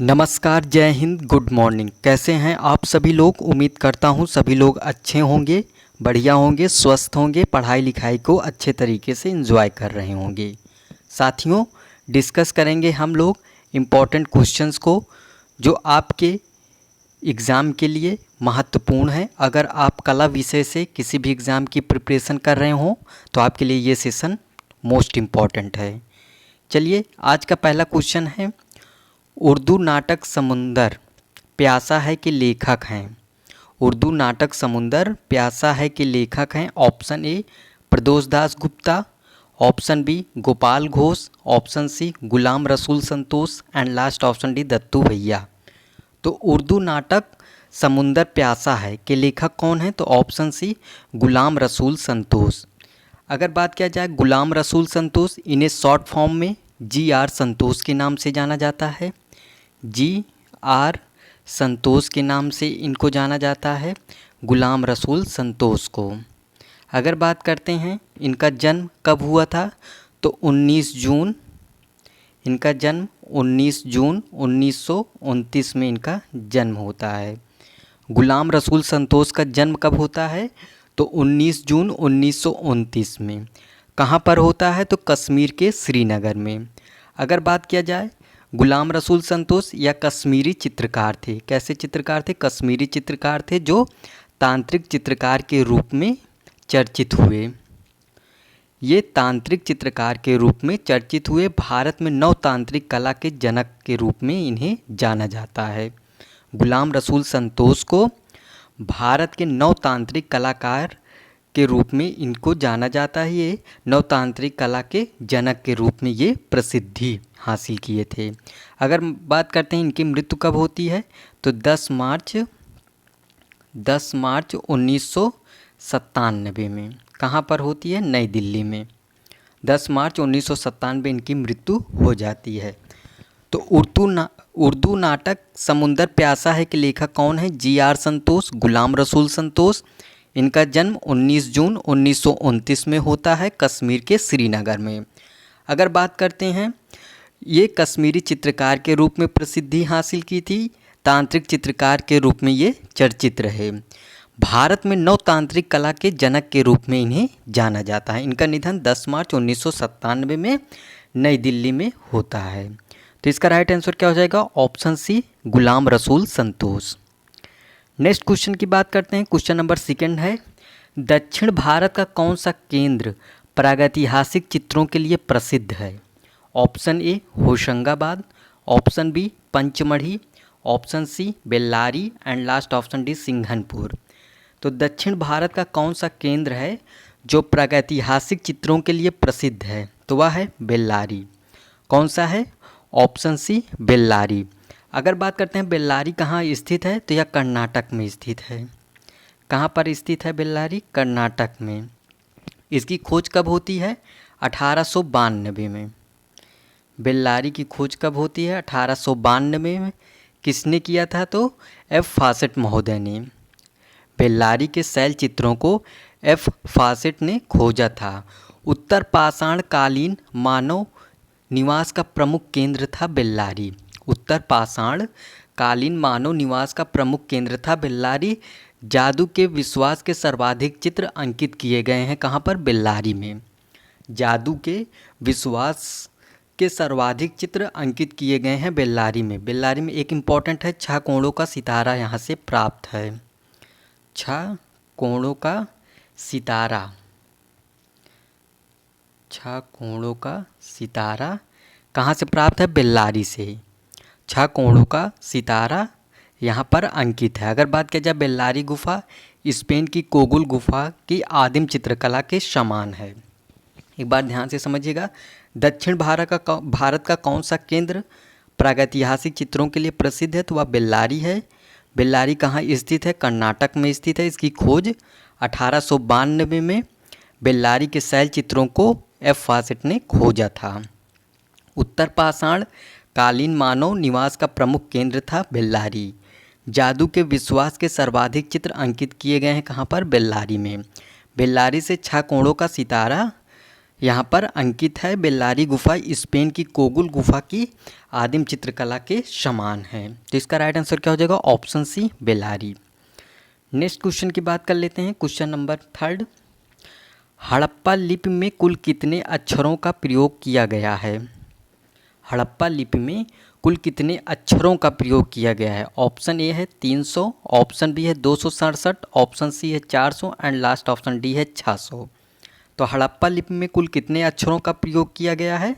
नमस्कार, जय Hind, good morning. कैसे हैं आप सभी लोग? उम्मीद करता हूं सभी लोग अच्छे होंगे, बढ़िया होंगे, स्वस्थ होंगे, पढ़ाई लिखाई को अच्छे तरीके से एंजॉय कर रहे होंगे। साथियों, डिस्कस करेंगे हम लोग इम्पॉर्टेंट क्वेश्चंस को जो आपके एग्ज़ाम के लिए महत्वपूर्ण है। अगर आप कला विषय से किसी भी एग्ज़ाम की प्रिपरेशन कर रहे हों तो आपके लिए ये सेशन मोस्ट इम्पॉर्टेंट है। चलिए, आज का पहला क्वेश्चन है, उर्दू नाटक समुंदर प्यासा है के लेखक हैं। उर्दू नाटक समुंदर प्यासा है के लेखक हैं। Option a Pradosh Das Gupta, option b Gopal Ghosh, option c Ghulam Rasool Santosh and last option d Dattu Bhaiya. तो उर्दू नाटक समुंदर प्यासा है के लेखक कौन है? तो ऑप्शन सी गुलाम रसूल संतोष। अगर बात किया जाए गुलाम रसूल संतोष, इन्हें शॉर्ट फॉर्म में GR संतोष के नाम से जाना जाता है। GR संतोष के नाम से इनको जाना जाता है, गुलाम रसूल संतोष को। अगर बात करते हैं इनका जन्म कब हुआ था, तो 19 जून, इनका जन्म 19 जून 1929 में इनका जन्म होता है। गुलाम रसूल संतोष का जन्म कब होता है, तो 19 जून 1929 में। कहाँ पर होता है, तो कश्मीर के श्रीनगर में। अगर बात किया जाए गुलाम रसूल संतोष या कश्मीरी चित्रकार थे। कैसे चित्रकार थे? कश्मीरी चित्रकार थे जो तांत्रिक चित्रकार के रूप में चर्चित हुए। ये तांत्रिक चित्रकार के रूप में चर्चित हुए। भारत में नवतांत्रिक कला के जनक के रूप में इन्हें जाना जाता है। गुलाम रसूल संतोष को भारत के नवतांत्रिक कलाकार के रूप में इनको जाना जाता है। ये नवतांत्रिक कला के जनक के रूप में ये प्रसिद्धि हासिल किए थे। अगर बात करते हैं इनकी मृत्यु कब होती है, तो 10 मार्च 1997 में। कहाँ पर होती है? नई दिल्ली में। 10 मार्च 1997 इनकी मृत्यु हो जाती है। तो उर्दू नाटक समुंदर प्यासा है के लेखक कौन है? GR संतोष, गुलाम रसूल संतोष। इनका जन्म 19 जून 1929 में होता है कश्मीर के श्रीनगर में। अगर बात करते हैं, ये कश्मीरी चित्रकार के रूप में प्रसिद्धि हासिल की थी, तांत्रिक चित्रकार के रूप में ये चर्चित रहे। भारत में नवतांत्रिक कला के जनक के रूप में इन्हें जाना जाता है। इनका निधन 10 मार्च 1997 में नई दिल्ली में होता है। तो इसका राइट आंसर क्या हो जाएगा? ऑप्शन सी गुलाम रसूल संतोष। नेक्स्ट क्वेश्चन की बात करते हैं। क्वेश्चन नंबर 2 है, दक्षिण भारत का कौन सा केंद्र प्रागैतिहासिक चित्रों के लिए प्रसिद्ध है? Option A Hoshangabad, option B Panchmarhi, option C Bellary and last option D Singhanpur. तो दक्षिण भारत का कौन सा केंद्र है जो प्रागैतिहासिक चित्रों के लिए प्रसिद्ध है? तो वह है बेल्लारी। कौन सा है? Option C Bellary. अगर बात करते हैं बेल्लारी कहाँ स्थित है, तो यह कर्नाटक में स्थित है। कहाँ पर स्थित है बेल्लारी? कर्नाटक में। इसकी खोज कब होती है? 1892 में। बेल्लारी की खोज कब होती है? 1892 में। किसने किया था? तो F फॉसेट महोदय ने। बेल्लारी के शैल चित्रों को F फॉसेट ने खोजा था। उत्तर पाषाण कालीन मानव निवास का प्रमुख केंद्र था बेल्लारी। उत्तर पाषाण कालीन मानव निवास का प्रमुख केंद्र था बेल्लारी। जादू के विश्वास के सर्वाधिक चित्र अंकित किए गए हैं कहाँ पर? बेल्लारी में। जादू के विश्वास के सर्वाधिक चित्र अंकित किए गए हैं बेल्लारी में। बेल्लारी में एक इम्पॉर्टेंट है, 6 कोणों का सितारा यहाँ से प्राप्त है। 6 कोणों का सितारा, 6 कोणों का सितारा कहाँ से प्राप्त है? बेल्लारी से। 6 कोणों का सितारा यहाँ पर अंकित है। अगर बात किया जाए बेल्लारी गुफा स्पेन की कोगुल गुफा की आदिम चित्रकला के समान है। एक बार ध्यान से समझिएगा, दक्षिण भारत का कौन सा केंद्र प्रागैतिहासिक चित्रों के लिए प्रसिद्ध है? तो वह बेल्लारी है। बेल्लारी कहाँ स्थित है? कर्नाटक में स्थित है। इसकी खोज 1892 में बेल्लारी के शैल चित्रों को F फॉसेट ने खोजा था। उत्तर पाषाण कालीन मानव निवास का प्रमुख केंद्र था बेल्लारी। जादू के विश्वास के सर्वाधिक चित्र अंकित किए गए हैं कहाँ पर? बेल्लारी में। बेल्लारी से 6 कोणों का सितारा यहाँ पर अंकित है बेल्लारी गुफा स्पेन की कोगुल गुफा की आदिम चित्रकला के समान है। तो इसका राइट आंसर क्या हो जाएगा? Option C Bellary. Next question की बात कर लेते हैं। क्वेश्चन नंबर 3, हड़प्पा लिपि में कुल कितने अक्षरों का प्रयोग किया गया है? हड़प्पा लिपि में कुल कितने अक्षरों का प्रयोग किया गया है? ऑप्शन ए है 300, ऑप्शन बी है 267, ऑप्शन सी है 400 एंड लास्ट ऑप्शन डी है 600। तो हड़प्पा लिपि में कुल कितने अक्षरों का प्रयोग किया गया है?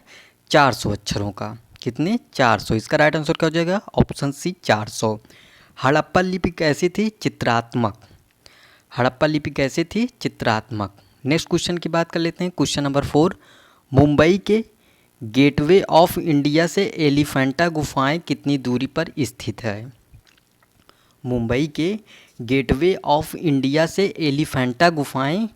400 अक्षरों का। कितने? 400। इसका राइट आंसर क्या हो जाएगा? ऑप्शन सी 400। हड़प्पा लिपि कैसी थी? चित्रात्मक। हड़प्पा लिपि कैसी थी? चित्रात्मक। नेक्स्ट क्वेश्चन की बात कर लेते हैं। क्वेश्चन नंबर 4, मुंबई के गेटवे ऑफ इंडिया से एलिफेंटा गुफाएं कितनी दूरी पर स्थित है? मुंबई के गेटवे ऑफ इंडिया से एलिफेंटा गुफाएं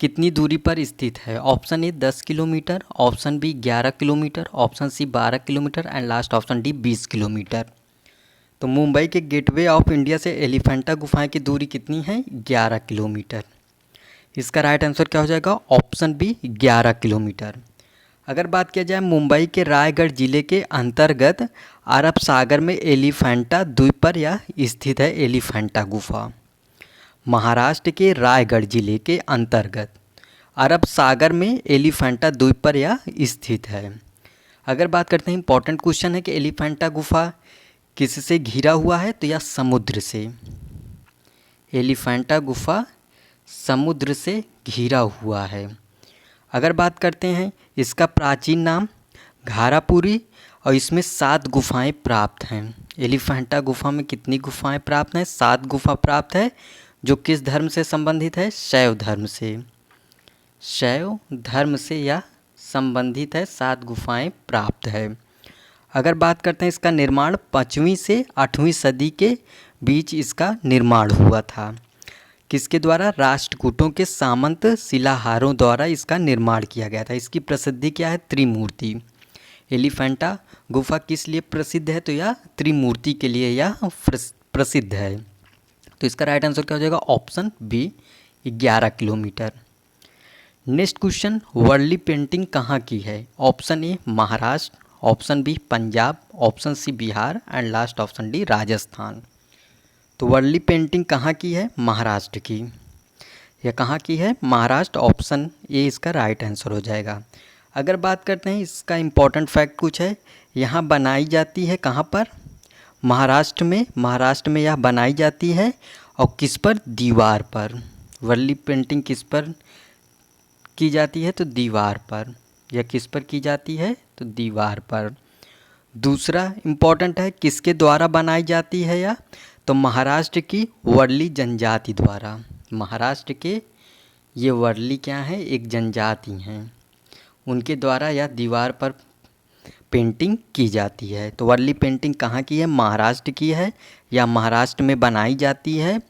कितनी दूरी पर स्थित है? Option A 10 kilometre, option B 11 kilometre, option C 12 kilometre and last option D 20 kilometre. तो मुंबई के गेटवे ऑफ इंडिया से एलिफेंटा गुफाएं की दूरी कितनी है? 11 किलोमीटर। इसका राइट आंसर क्या हो जाएगा? Option B 11 kilometre. अगर बात किया जाए मुंबई के रायगढ़ जिले के अंतर्गत अरब सागर में एलिफेंटा द्वीप पर यह स्थित है एलिफेंटा गुफा। महाराष्ट्र के रायगढ़ जिले के अंतर्गत अरब सागर में एलिफेंटा द्वीप पर यह स्थित है। अगर बात करते हैं, इंपॉर्टेंट क्वेश्चन है कि एलिफेंटा गुफा किससे घिरा हुआ है? तो यह समुद्र से। एलिफेंटा गुफा समुद्र से घिरा हुआ है। अगर बात करते हैं, इसका प्राचीन नाम घारापुरी और इसमें 7 गुफाएं प्राप्त हैं। एलिफेंटा गुफा में कितनी गुफाएं प्राप्त हैं? 7 गुफा प्राप्त है। जो किस धर्म से संबंधित है? शैव धर्म से। शैव धर्म से यह संबंधित है। 7 गुफाएं प्राप्त है। अगर बात करते हैं, इसका निर्माण 5वीं से 8वीं सदी के बीच इसका निर्माण हुआ था। किसके द्वारा? राष्ट्रकूटों के सामंत शिलाहारों द्वारा इसका निर्माण किया गया था। इसकी प्रसिद्धि क्या है? त्रिमूर्ति। एलिफेंटा गुफा किस लिए प्रसिद्ध है? तो यह त्रिमूर्ति के लिए यह प्रसिद्ध है। तो इसका राइट आंसर क्या हो जाएगा? Option B 11 kilometre. Next question, Warli painting कहाँ की है? Option A Maharashtra, option B Punjab, option C Bihar and last option D Rajasthan. तो वर्ली पेंटिंग कहाँ की है? महाराष्ट्र की। यह कहाँ की है? महाराष्ट्र। ऑप्शन ए इसका राइट आंसर हो जाएगा। अगर बात करते हैं, इसका इम्पोर्टेंट फैक्ट कुछ है। यहाँ बनाई जाती है कहाँ पर? महाराष्ट्र में। महाराष्ट्र में यह बनाई जाती है और किस पर? दीवार पर। वर्ली पेंटिंग किस पर की जाती है? तो दीवार पर। यह किस पर की जाती है? तो दीवार पर। दूसरा इम्पोर्टेंट है, किसके द्वारा बनाई जाती है यह? तो महाराष्ट्र की वर्ली जनजाति द्वारा। महाराष्ट्र के ये वर्ली क्या है? एक जनजाति हैं, उनके द्वारा यह दीवार पर पेंटिंग की जाती है। तो वर्ली पेंटिंग कहाँ की है? महाराष्ट्र की है। या महाराष्ट्र में बनाई जाती है।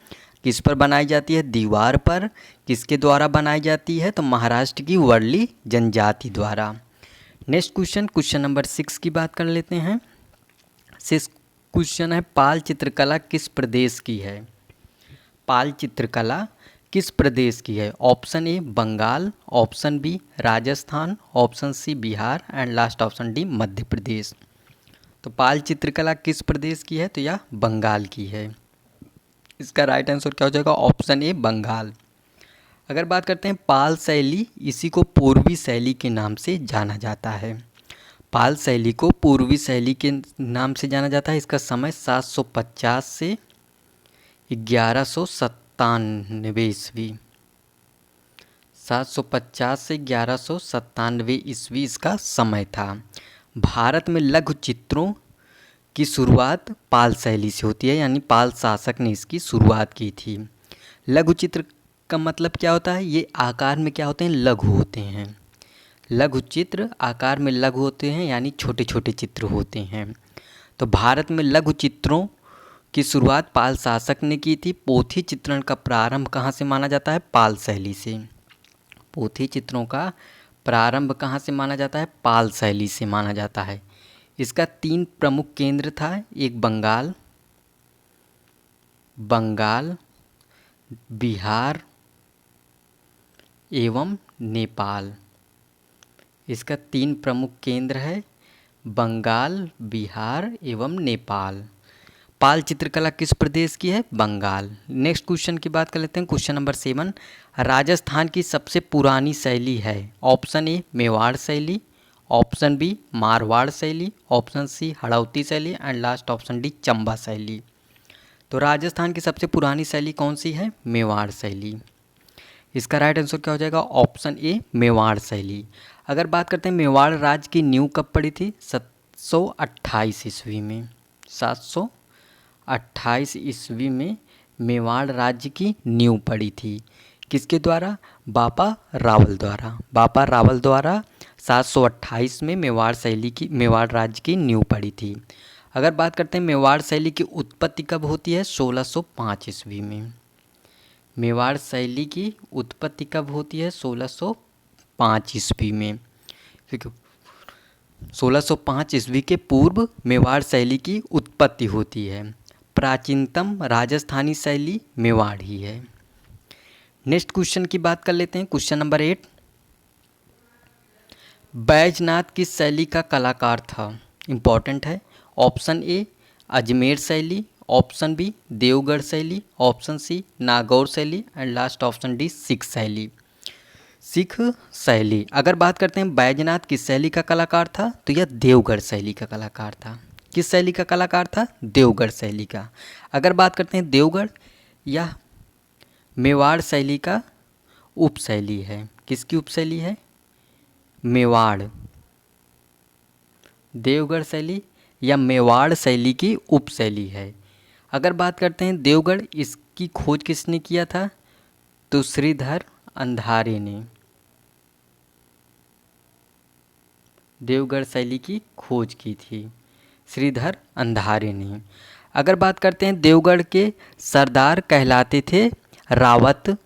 किस पर बनाई जाती है? दीवार पर। किसके द्वारा बनाई जाती है? तो महाराष्ट्र की वर्ली जनजाति द्वारा। नेक्स्ट क्वेश्चन, क्वेश्चन नंबर 6 की बात कर लेते हैं। 6 क्वेश्चन है, पाल चित्रकला किस प्रदेश की है? पाल चित्रकला किस प्रदेश की है? Option A Bengal, option b Rajasthan, option C Bihar and last option d Madhya Pradesh. तो पाल चित्रकला किस प्रदेश की है? तो यह बंगाल की है। इसका राइट आंसर क्या हो जाएगा? ऑप्शन ए बंगाल। अगर बात करते हैं पाल शैली, इसी को पूर्वी शैली के नाम से जाना जाता है। पाल शैली को पूर्वी शैली के नाम से जाना जाता है। इसका समय 750 से 1197 ईस्वी। 750 से 1197 ईस्वी इसका समय था। भारत में लघु चित्रों की शुरुआत पाल शैली से होती है, यानी पाल शासक ने इसकी शुरुआत की थी। लघु चित्र का मतलब क्या होता है? ये आकार में क्या होते हैं? लघु होते हैं। लघु चित्र आकार में लघु होते हैं, यानी छोटे छोटे चित्र होते हैं। तो भारत में लघु चित्रों की शुरुआत पाल शासक ने की थी। पोथी चित्रण का प्रारंभ कहाँ से माना जाता है? पाल शैली से। पोथी चित्रों का प्रारंभ कहाँ से माना जाता है? पाल शैली से माना जाता है। इसका 3 प्रमुख केंद्र था। एक बंगाल, बिहार एवं नेपाल। इसका 3 प्रमुख केंद्र है, बंगाल, बिहार एवं नेपाल। पाल चित्रकला किस प्रदेश की है? बंगाल। नेक्स्ट क्वेश्चन की बात कर लेते हैं, क्वेश्चन नंबर 7। राजस्थान की सबसे पुरानी शैली है? ऑप्शन ए मेवाड़ शैली, ऑप्शन बी मारवाड़ शैली, ऑप्शन सी हड़ौती शैली and last option D Chamba शैली। तो राजस्थान की सबसे पुरानी शैली कौन सी है? मेवाड़ शैली। इसका राइट आंसर क्या हो जाएगा? ऑप्शन ए मेवाड़ शैली। अगर बात करते हैं मेवाड़ राज्य की नींव कब पड़ी थी? 728 ईस्वी में। 728 ईस्वी में मेवाड़ राज्य की नींव पड़ी थी। किसके द्वारा? बापा रावल द्वारा। बापा रावल द्वारा 728 में मेवाड़ राज्य की नींव पड़ी थी। अगर बात करते हैं मेवाड़ शैली की उत्पत्ति कब होती है? 1605 ईस्वी में। मेवाड़ शैली की उत्पत्ति कब होती है? 1605 ईस्वी में। ठीक है, 1605 ईस्वी के पूर्व मेवाड़ शैली की उत्पत्ति होती है। प्राचीनतम राजस्थानी शैली मेवाड़ ही है। नेक्स्ट क्वेश्चन की बात कर लेते हैं, क्वेश्चन नंबर 8। बैजनाथ किस शैली का कलाकार था? इम्पॉर्टेंट है। ऑप्शन ए अजमेर शैली, ऑप्शन बी देवगढ़ शैली, ऑप्शन सी नागौर शैली and last option D Sikh शैली। सिख शैली। अगर बात करते हैं बैजनाथ किस शैली का कलाकार था, तो यह देवगढ़ शैली का कलाकार था। किस शैली का कलाकार था? देवगढ़ शैली का। अगर बात करते हैं देवगढ़, यह मेवाड़ शैली का उपशैली है। किसकी उपशैली है? मेवाड़। देवगढ़ शैली या मेवाड़ शैली की उपशैली है। अगर बात करते हैं देवगढ़, इसकी खोज किसने किया था? तो श्रीधर अंधारे ने देवगढ़ शैली की खोज की थी, श्रीधर अंधारे ने। अगर बात करते हैं देवगढ़ के सरदार कहलाते थे रावत।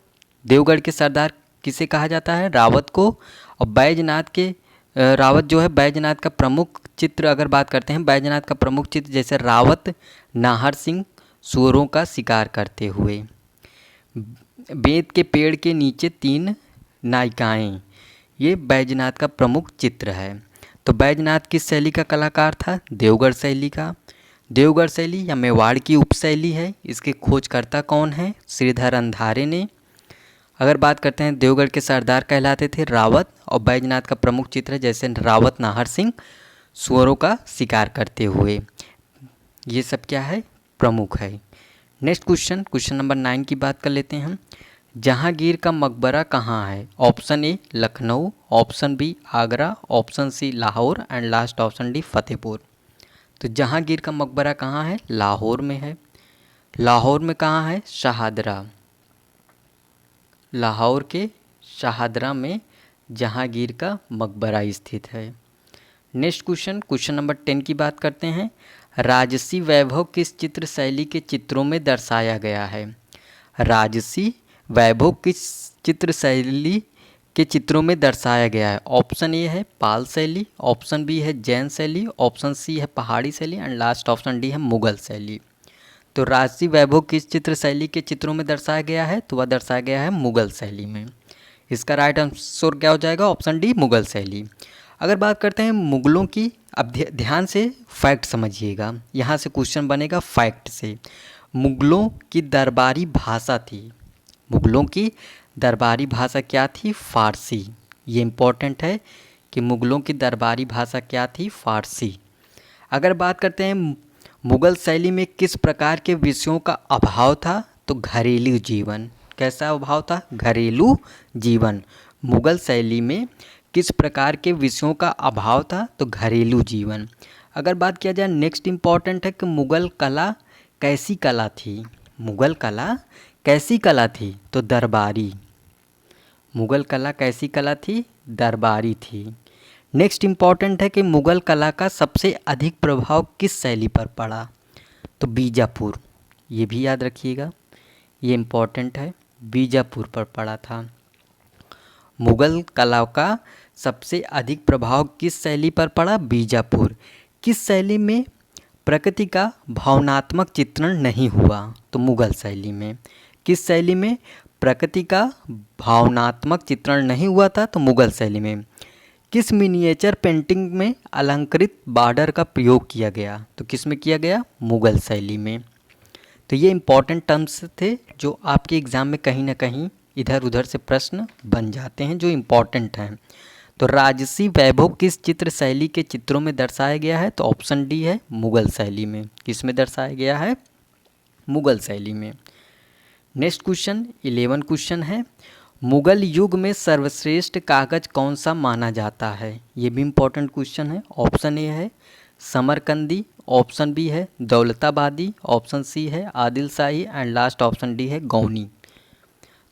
देवगढ़ के सरदार किसे कहा जाता है? रावत को। और बैजनाथ के रावत जो है बैजनाथ का प्रमुख चित्र, अगर बात करते हैं बैजनाथ का प्रमुख चित्र, जैसे रावत नाहर सिंह सुअरों का शिकार करते हुए, बेंत के पेड़ के नीचे 3 नायिकाएं, ये बैजनाथ का प्रमुख चित्र है। तो बैजनाथ किस शैली का कलाकार था? देवगढ़ शैली का। देवगढ़ शैली या मेवाड़ की उपशैली है। इसके खोजकर्ता कौन है? श्रीधर अंधारे ने। अगर बात करते हैं देवगढ़ के सरदार कहलाते थे रावत, और बैजनाथ का प्रमुख चित्र है जैसे रावत नाहर सिंह सुअरों का शिकार करते हुए, ये सब क्या है? प्रमुख है। नेक्स्ट क्वेश्चन, क्वेश्चन नंबर 9 की बात कर लेते हैं हम। जहांगीर का मकबरा कहाँ है? Option A Lucknow, option B Agra, option C Lahore and last option D Fatehpur. तो जहांगीर का मकबरा कहाँ है? लाहौर में है। लाहौर में कहाँ है? शाहदरा। लाहौर के शाहदरा में जहांगीर का मकबरा स्थित है। नेक्स्ट क्वेश्चन, क्वेश्चन नंबर 10 की बात करते हैं। राजसी वैभव किस चित्र शैली के चित्रों में दर्शाया गया है? राजसी वैभव किस चित्र शैली के चित्रों में दर्शाया गया है? ऑप्शन ए है पाल शैली, ऑप्शन बी है जैन शैली, ऑप्शन सी है पहाड़ी शैली एंड लास्ट ऑप्शन डी है मुगल शैली। तो राजसी वैभव किस चित्र शैली के चित्रों में दर्शाया गया है? तो वह दर्शाया गया है मुगल शैली में। इसका राइट आंसर क्या हो जाएगा? ऑप्शन डी मुगल शैली। अगर बात करते हैं मुगलों की, अब ध्यान से फैक्ट समझिएगा, यहाँ से क्वेश्चन बनेगा फैक्ट से। मुगलों की दरबारी भाषा थी, मुगलों की दरबारी भाषा क्या थी? फ़ारसी। ये इम्पोर्टेंट है कि मुगलों की दरबारी भाषा क्या थी? फ़ारसी। अगर बात करते हैं मुगल शैली में किस प्रकार के विषयों का अभाव था? तो घरेलू जीवन। कैसा अभाव था? घरेलू जीवन। मुगल शैली में किस प्रकार के विषयों का अभाव था? तो घरेलू जीवन। अगर बात किया जाए, नेक्स्ट इम्पॉर्टेंट है कि मुगल कला कैसी कला थी? मुगल कला कैसी कला थी? तो दरबारी। मुगल कला कैसी कला थी? दरबारी थी। नेक्स्ट इम्पॉर्टेंट है कि मुगल कला का सबसे अधिक प्रभाव किस शैली पर पड़ा? तो बीजापुर। ये भी याद रखिएगा, ये इम्पॉर्टेंट है, बीजापुर पर पड़ा था। मुगल कला का सबसे अधिक प्रभाव किस शैली पर पड़ा? बीजापुर। किस शैली में प्रकृति का भावनात्मक चित्रण नहीं हुआ? तो मुगल शैली में। किस शैली में प्रकृति का भावनात्मक चित्रण नहीं हुआ था? तो मुगल शैली में। किस मिनिएचर पेंटिंग में अलंकृत बॉर्डर का प्रयोग किया गया? तो किस में किया गया? मुगल शैली में। तो ये इंपॉर्टेंट टर्म्स थे जो आपके एग्ज़ाम में कहीं ना कहीं इधर उधर से प्रश्न बन जाते हैं, जो इम्पॉर्टेंट हैं। तो राजसी वैभव किस चित्र शैली के चित्रों में दर्शाया गया है? तो ऑप्शन डी है मुगल शैली में। किस में दर्शाया गया है? मुगल शैली में। नेक्स्ट क्वेश्चन 11 क्वेश्चन है, मुगल युग में सर्वश्रेष्ठ कागज कौन सा माना जाता है? ये भी इम्पोर्टेंट क्वेश्चन है। ऑप्शन ए है समरकंदी, ऑप्शन बी है दौलताबादी, ऑप्शन सी है आदिल शाही एंड लास्ट ऑप्शन डी है गौनी।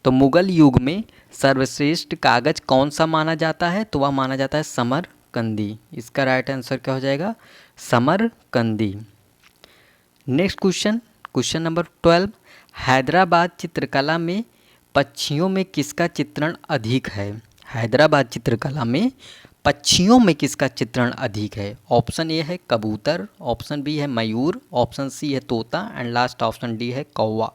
तो मुगल युग में सर्वश्रेष्ठ कागज कौन सा माना जाता है? तो वह माना जाता है समरकंदी। इसका राइट आंसर क्या हो जाएगा? समरकंदी। Next question, question number 12, Hyderabad चित्रकला में पक्षियों में किसका चित्रण अधिक है? हैदराबाद चित्रकला में पक्षियों में किसका चित्रण अधिक है? ऑप्शन ए है कबूतर, ऑप्शन बी है मयूर, ऑप्शन सी है तोता एंड लास्ट ऑप्शन डी है कौवा।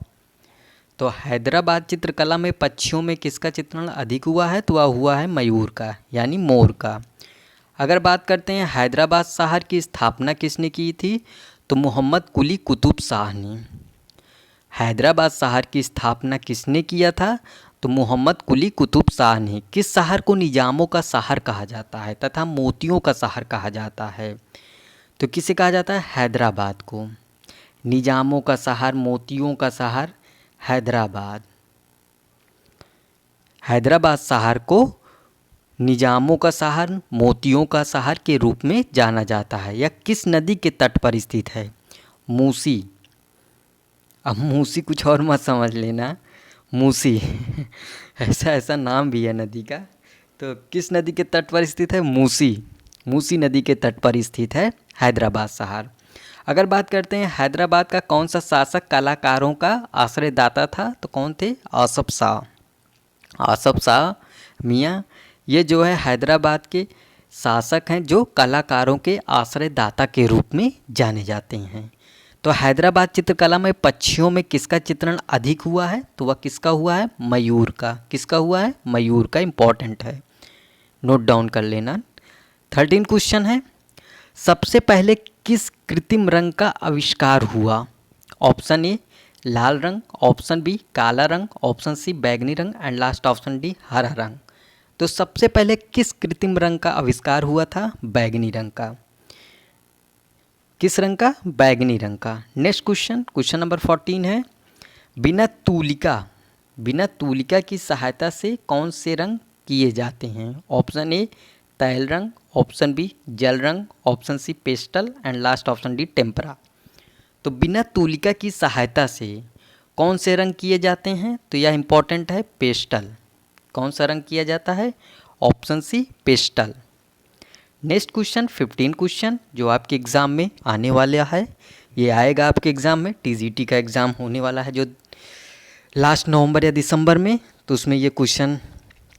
तो हैदराबाद चित्रकला में पक्षियों में किसका चित्रण अधिक हुआ है? तो वह हुआ है मयूर का, यानी मोर का। अगर बात करते हैं हैदराबाद शहर की स्थापना किसने की थी? तो मोहम्मद कुली कुतुब शाह ने। हैदराबाद शहर की स्थापना किसने किया था? तो मोहम्मद कुली कुतुब शाह ने। किस शहर को निजामों का शहर कहा जाता है तथा मोतियों का शहर कहा जाता है? तो किसे कहा जाता है? हैदराबाद को। निजामों का शहर, मोतियों का शहर हैदराबाद। हैदराबाद शहर को निजामों का शहर, मोतियों का शहर के रूप में जाना जाता है। यह किस नदी के तट पर स्थित है? मूसी। अब मूसी कुछ और मत समझ लेना, मूसी ऐसा नाम भी है नदी का। तो किस नदी के तट पर स्थित है? मूसी। मूसी नदी के तट पर स्थित है हैदराबाद शहर। अगर बात करते हैं हैदराबाद का कौन सा शासक कलाकारों का आश्रयदाता था? तो कौन थे? आसफ शाह। आसफ शाह मियाँ ये जो है हैदराबाद के शासक हैं जो कलाकारों के आश्रयदाता के रूप में जाने जाते हैं। तो हैदराबाद चित्रकला में पक्षियों में किसका चित्रण अधिक हुआ है? तो वह किसका हुआ है? मयूर का। किसका हुआ है? मयूर का। इम्पॉर्टेंट है, नोट डाउन कर लेना। 13 क्वेश्चन है, सबसे पहले किस कृत्रिम रंग का आविष्कार हुआ? ऑप्शन ए लाल रंग, ऑप्शन बी काला रंग, ऑप्शन सी बैगनी रंग एंड लास्ट ऑप्शन डी हरा रंग। तो सबसे पहले किस कृत्रिम रंग का आविष्कार हुआ था? बैगनी रंग का। किस रंग का? बैगनी रंग का। नेक्स्ट क्वेश्चन, क्वेश्चन नंबर 14 है, बिना तूलिका की सहायता से कौन से रंग किए जाते हैं? ऑप्शन ए तैल रंग, ऑप्शन बी जल रंग, option C pastel and last option D tempera. तो बिना तूलिका की सहायता से कौन से रंग किए जाते हैं? तो यह इंपॉर्टेंट है, पेस्टल। कौन सा रंग किया जाता है? Option C pastel. Next question 15 question जो आपके एग्ज़ाम में आने वाला है, ये आएगा आपके एग्ज़ाम में। टीजीटी का एग्ज़ाम होने वाला है जो लास्ट नवंबर या दिसंबर में, तो उसमें ये क्वेश्चन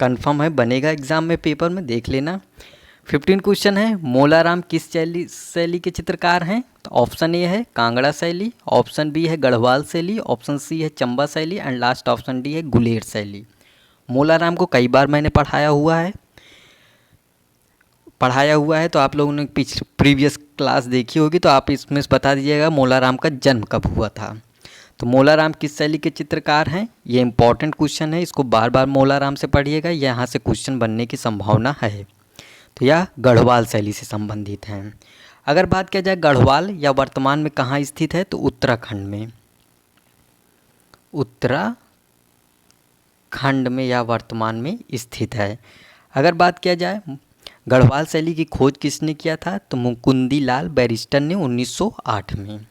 कंफर्म है, बनेगा एग्ज़ाम में, पेपर में देख लेना। 15 क्वेश्चन है, मोलाराम किस शैली के चित्रकार हैं? तो ऑप्शन ए है कांगड़ा शैली, ऑप्शन बी है गढ़वाल शैली, ऑप्शन सी है चंबा शैली एंड लास्ट ऑप्शन डी है गुलेर शैली। मोलाराम को कई बार मैंने पढ़ाया हुआ है, तो आप लोगों ने प्रीवियस क्लास देखी होगी, तो आप इसमें बता दीजिएगा मोलाराम का जन्म कब हुआ था। तो मोलाराम किस शैली के चित्रकार हैं? ये इंपॉर्टेंट क्वेश्चन है, इसको बार बार मोलाराम से पढ़िएगा, यहाँ से क्वेश्चन बनने की संभावना है। तो यह गढ़वाल शैली से संबंधित हैं। अगर बात किया जाए गढ़वाल या वर्तमान में कहाँ स्थित है, तो उत्तराखंड में या वर्तमान में स्थित है। अगर बात किया जाए गढ़वाल शैली की खोज किसने किया था? तो मुकुंदी लाल बैरिस्टर ने 1908 में।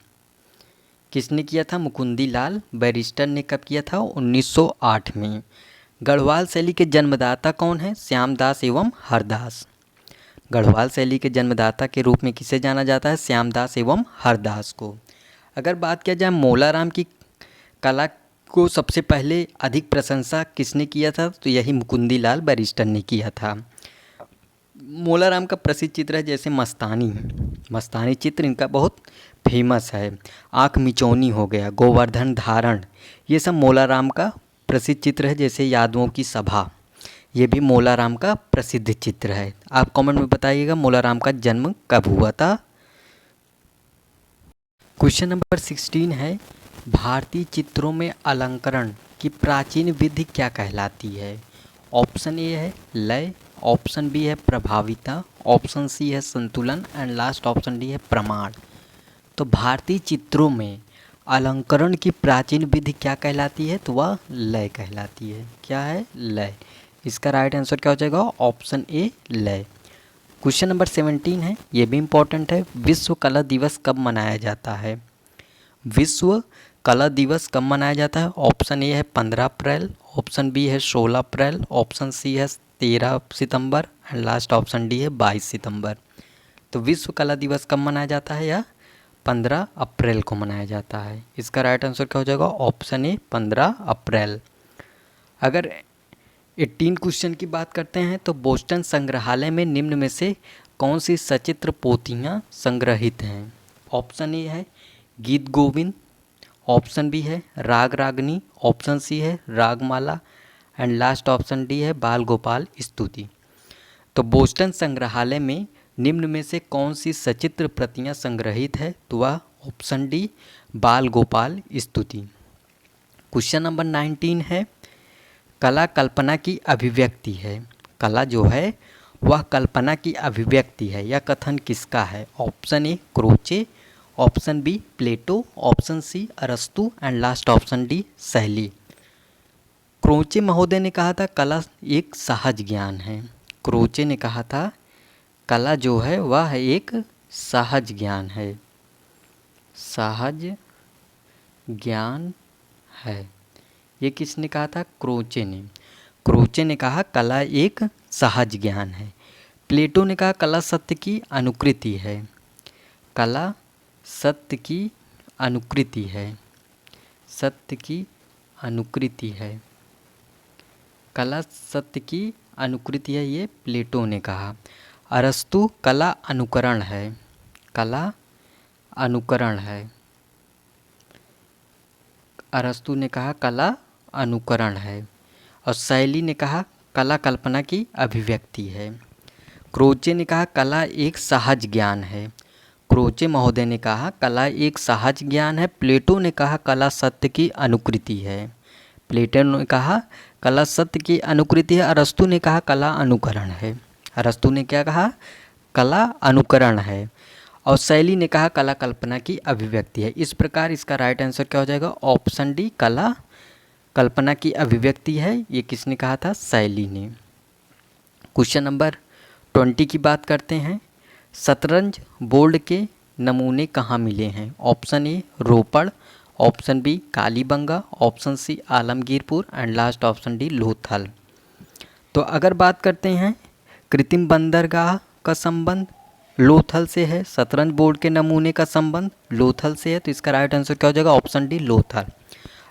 किसने किया था? मुकुंदी लाल बैरिस्टर ने कब किया था? 1908 में। गढ़वाल शैली के जन्मदाता कौन है? श्यामदास एवं हरदास। गढ़वाल शैली के जन्मदाता के रूप में किसे जाना जाता है? श्यामदास एवं हरदास को। अगर बात किया जाए मोलाराम की कला को सबसे पहले अधिक प्रशंसा किसने किया था? तो यही मुकुंदी लाल बैरिस्टर ने किया था। मोलाराम का प्रसिद्ध चित्र है जैसे मस्तानी चित्र इनका बहुत फेमस है। आँख मिचौनी हो गया, गोवर्धन धारण, ये सब मोलाराम का प्रसिद्ध चित्र है। जैसे यादवों की सभा, ये भी मोलाराम का प्रसिद्ध चित्र है। आप कमेंट में बताइएगा मोलाराम का जन्म कब हुआ था। क्वेश्चन नंबर 16 है, भारतीय चित्रों में अलंकरण की प्राचीन विधि क्या कहलाती है? ऑप्शन ए है लय, ऑप्शन बी है प्रभाविता, ऑप्शन सी है संतुलन एंड लास्ट ऑप्शन डी है प्रमाण। तो भारतीय चित्रों में अलंकरण की प्राचीन विधि क्या कहलाती है? तो वह लय कहलाती है। क्या है? लय। इसका राइट आंसर क्या हो जाएगा? ऑप्शन ए लय। क्वेश्चन नंबर 17 है, ये भी इम्पोर्टेंट है, विश्व कला दिवस कब मनाया जाता है? विश्व कला दिवस कब मनाया जाता है? ऑप्शन ए है 15 अप्रैल, ऑप्शन बी है 16 अप्रैल, ऑप्शन सी है 13 सितंबर एंड लास्ट ऑप्शन डी है 22 सितंबर। तो विश्व कला दिवस कब मनाया जाता है? या 15 अप्रैल को मनाया जाता है। इसका राइट आंसर क्या हो जाएगा? ऑप्शन ए 15 अप्रैल। अगर 18 क्वेश्चन की बात करते हैं तो बोस्टन संग्रहालय में निम्न में से कौन सी सचित्र पोथियाँ संग्रहित हैं? ऑप्शन ए है गीत गोविंद, ऑप्शन बी है राग रागनी, ऑप्शन सी है Ragamala and last option D है बाल गोपाल स्तुति। तो बोस्टन संग्रहालय में निम्न में से कौन सी सचित्र प्रतियां संग्रहित है? तो वह ऑप्शन डी बाल गोपाल स्तुति। क्वेश्चन नंबर 19 है, कला कल्पना की अभिव्यक्ति है। कला जो है वह कल्पना की अभिव्यक्ति है। यह कथन किसका है? Option A Croce, option B Plato, option C अरस्तु and last option D Shelley. Croce महोदय ने कहा था कला एक सहज ज्ञान है। क्रोचे ने कहा था कला जो है वह एक सहज ज्ञान है, सहज ज्ञान है। ये किसने कहा था? क्रोचे ने। क्रोचे ने कहा कला एक सहज ज्ञान है। प्लेटो ने कहा कला सत्य की अनुकृति है। कला सत्य की अनुकृति है, सत्य की अनुकृति है। कला सत्य की अनुकृति है, ये प्लेटो ने कहा। अरस्तु कला अनुकरण है, कला अनुकरण है। अरस्तु ने कहा कला अनुकरण है। और शैली ने कहा कला कल्पना की अभिव्यक्ति है। क्रोचे ने कहा कला एक सहज ज्ञान है। क्रोचे महोदय ने कहा कला एक सहज ज्ञान है। प्लेटो ने कहा कला सत्य की अनुकृति है। प्लेटो ने कहा कला सत्य की अनुकृति है। अरस्तु ने कहा कला अनुकरण है। अरस्तु ने क्या कहा? कला अनुकरण है। और शैली ने कहा कला कल्पना की अभिव्यक्ति है। इस प्रकार इसका राइट आंसर क्या हो जाएगा? ऑप्शन डी कला कल्पना की अभिव्यक्ति है। ये किसने कहा था? शैली ने। क्वेश्चन नंबर 20 की बात करते हैं, शतरंज बोर्ड के नमूने कहाँ मिले हैं? Option A Ropar, option B Kalibangan, option C Alamgirpur and last option D Lothal. तो अगर बात करते हैं कृत्रिम बंदरगाह का संबंध लोथल से है, शतरंज बोर्ड के नमूने का संबंध लोथल से है, तो इसका राइट आंसर क्या हो जाएगा? Option D Lothal.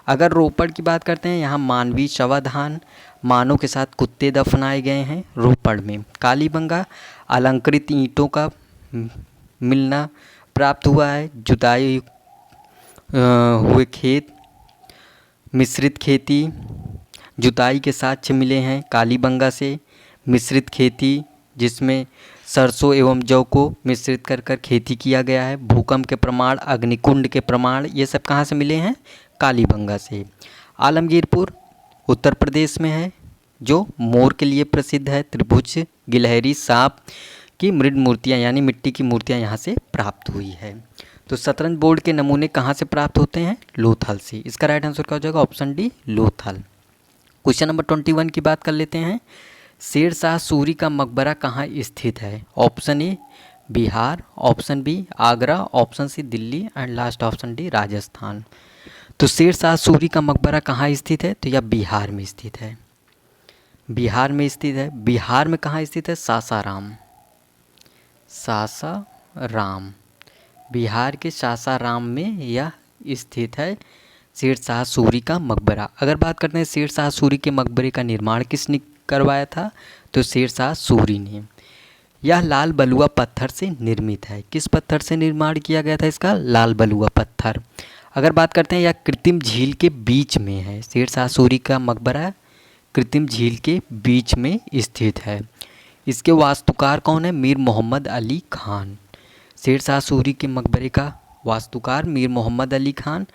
अगर रोपड़ की बात करते हैं, यहाँ मानवीय शवाधान, मानव के साथ कुत्ते दफनाए गए हैं रोपड़ में। कालीबंगा अलंकृत ईंटों का मिलना प्राप्त हुआ है। जुताई हुए खेत, मिश्रित खेती, जुताई के साक्ष्य मिले हैं कालीबंगा से। मिश्रित खेती जिसमें सरसों एवं जौ को मिश्रित कर कर खेती किया गया है। भूकंप के प्रमाण, अग्निकुंड के प्रमाण, ये सब कहाँ से मिले हैं? कालीबंगा से। आलमगीरपुर उत्तर प्रदेश में है, जो मोर के लिए प्रसिद्ध है। त्रिभुज, गिलहरी, सांप की मृद मूर्तियाँ यानी मिट्टी की मूर्तियाँ यहाँ से प्राप्त हुई है। तो शतरंज बोर्ड के नमूने कहाँ से प्राप्त होते हैं? लोथल से। इसका राइट आंसर क्या हो जाएगा? Option D Lothal. Question number 21 की बात कर लेते हैं, शेर शाह सूरी का मकबरा कहाँ स्थित है? Option A Bihar, option B Agra, option C Delhi and last option D Rajasthan. तो शेर शाह सूरी का मकबरा कहाँ स्थित है? तो यह बिहार में स्थित है। बिहार में स्थित है। बिहार में कहाँ स्थित है? सासाराम। सासाराम, बिहार के सासाराम में यह स्थित है शेर शाह सूरी का मकबरा। अगर बात करते हैं शेर शाह सूरी के मकबरे का निर्माण किसने करवाया था? तो शेर शाह सूरी ने। यह लाल बलुआ पत्थर से निर्मित है। किस पत्थर से निर्माण किया गया था इसका? लाल बलुआ पत्थर। अगर बात करते हैं यह कृत्रिम झील के बीच में है। शेर शाह सूरी का मकबरा कृत्रिम झील के बीच में स्थित है। इसके वास्तुकार कौन है? मीर मोहम्मद अली खान। शेरशाह सूरी के मकबरे का वास्तुकार मीर मोहम्मद अली खान।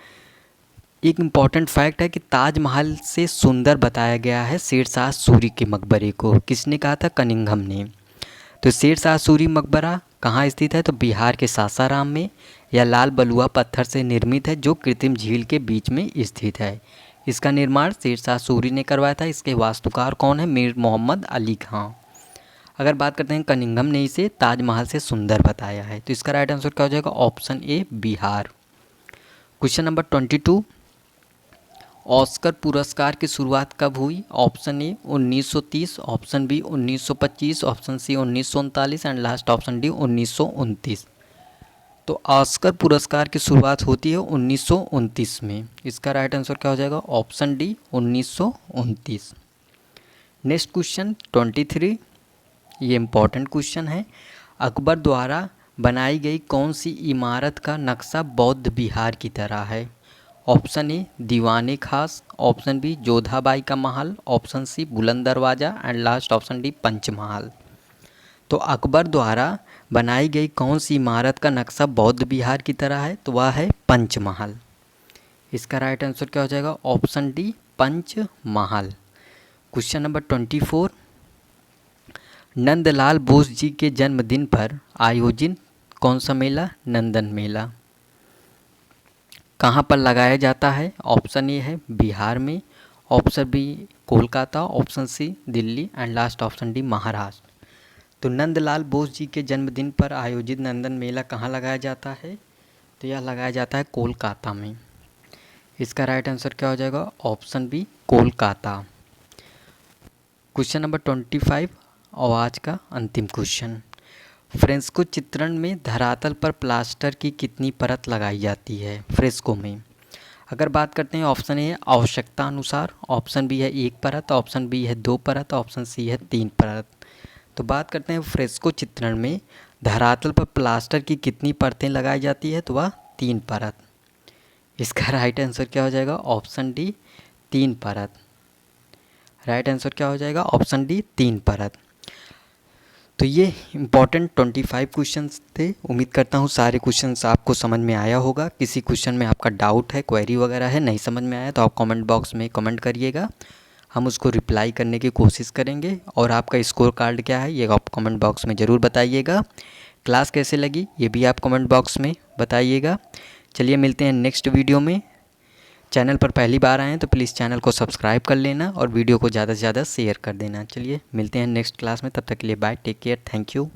एक इम्पॉर्टेंट फैक्ट है कि ताजमहल से सुंदर बताया गया है शेरशाह सूरी के मकबरे को। किसने कहा था? कनिंघम ने। तो शेरशाह सूरी मकबरा कहाँ स्थित है? तो बिहार के सासाराम में, या लाल बलुआ पत्थर से निर्मित है जो कृत्रिम झील के बीच में स्थित है। इसका निर्माण शेरशाह सूरी ने करवाया था। इसके वास्तुकार कौन है? मीर मोहम्मद अली खान। अगर बात करते हैं कनिंघम ने इसे ताजमहल से सुंदर बताया है, तो इसका राइट आंसर क्या हो जाएगा? Option A Bihar. Question number 22, Oscar पुरस्कार की शुरुआत कब हुई? Option A 1930, option B 1925, option C 1939 and last option D 1929। तो ऑस्कर पुरस्कार की शुरुआत होती है 1929 में। इसका राइट आंसर क्या हो जाएगा? Option D 1929। नेक्स्ट क्वेश्चन 23, ये इम्पॉर्टेंट क्वेश्चन है। अकबर द्वारा बनाई गई कौन सी इमारत का नक्शा बौद्ध विहार की तरह है? ऑप्शन ए दीवाने खास, ऑप्शन बी जोधाबाई का महल, ऑप्शन सी बुलंद दरवाज़ा and last option d Panchmahal. तो अकबर द्वारा बनाई गई कौन सी इमारत का नक्शा बौद्ध विहार की तरह है? तो वह है पंचमहल। इसका राइट आंसर क्या हो जाएगा? Option d Panchmahal. Question number 24, Nandlal Bose ji के जन्मदिन पर आयोजित कौन सा मेला? नंदन मेला। कहाँ पर लगाया जाता है? ऑप्शन ए है बिहार में, option B Kolkata, option C Delhi and last option D Maharashtra. तो नंदलाल बोस जी के जन्मदिन पर आयोजित नंदन मेला कहाँ लगाया जाता है? तो यह लगाया जाता है कोलकाता में। इसका राइट आंसर क्या हो जाएगा? Option B Kolkata. Question number 25 और आज का अंतिम क्वेश्चन, फ्रेस्को चित्रण में धरातल पर प्लास्टर की कितनी परत लगाई जाती है? फ्रेस्को में अगर बात करते हैं, ऑप्शन ए है आवश्यकता अनुसार, ऑप्शन बी है 1 परत, ऑप्शन बी है 2 परत, ऑप्शन सी है 3 परत। तो बात करते हैं फ्रेस्को चित्रण में धरातल पर प्लास्टर की कितनी परतें लगाई जाती है? तो वह 3 परत। इसका राइट आंसर क्या हो जाएगा? ऑप्शन डी 3 परत। राइट आंसर क्या हो जाएगा? ऑप्शन डी 3 परत। तो ये इम्पॉर्टेंट 25 क्वेश्चंस थे। उम्मीद करता हूँ सारे क्वेश्चंस आपको समझ में आया होगा। किसी क्वेश्चन में आपका डाउट है, क्वेरी वगैरह है, नहीं समझ में आया तो आप कमेंट बॉक्स में कमेंट करिएगा, हम उसको रिप्लाई करने की कोशिश करेंगे। और आपका स्कोर कार्ड क्या है ये आप कमेंट बॉक्स में ज़रूर बताइएगा। क्लास कैसे लगी ये भी आप कमेंट बॉक्स में बताइएगा। चलिए मिलते हैं नेक्स्ट वीडियो में। चैनल पर पहली बार आए हैं तो प्लीज़ चैनल को सब्सक्राइब कर लेना और वीडियो को ज़्यादा से ज़्यादा शेयर कर देना। चलिए मिलते हैं नेक्स्ट क्लास में, तब तक के लिए bye, take care, thank you.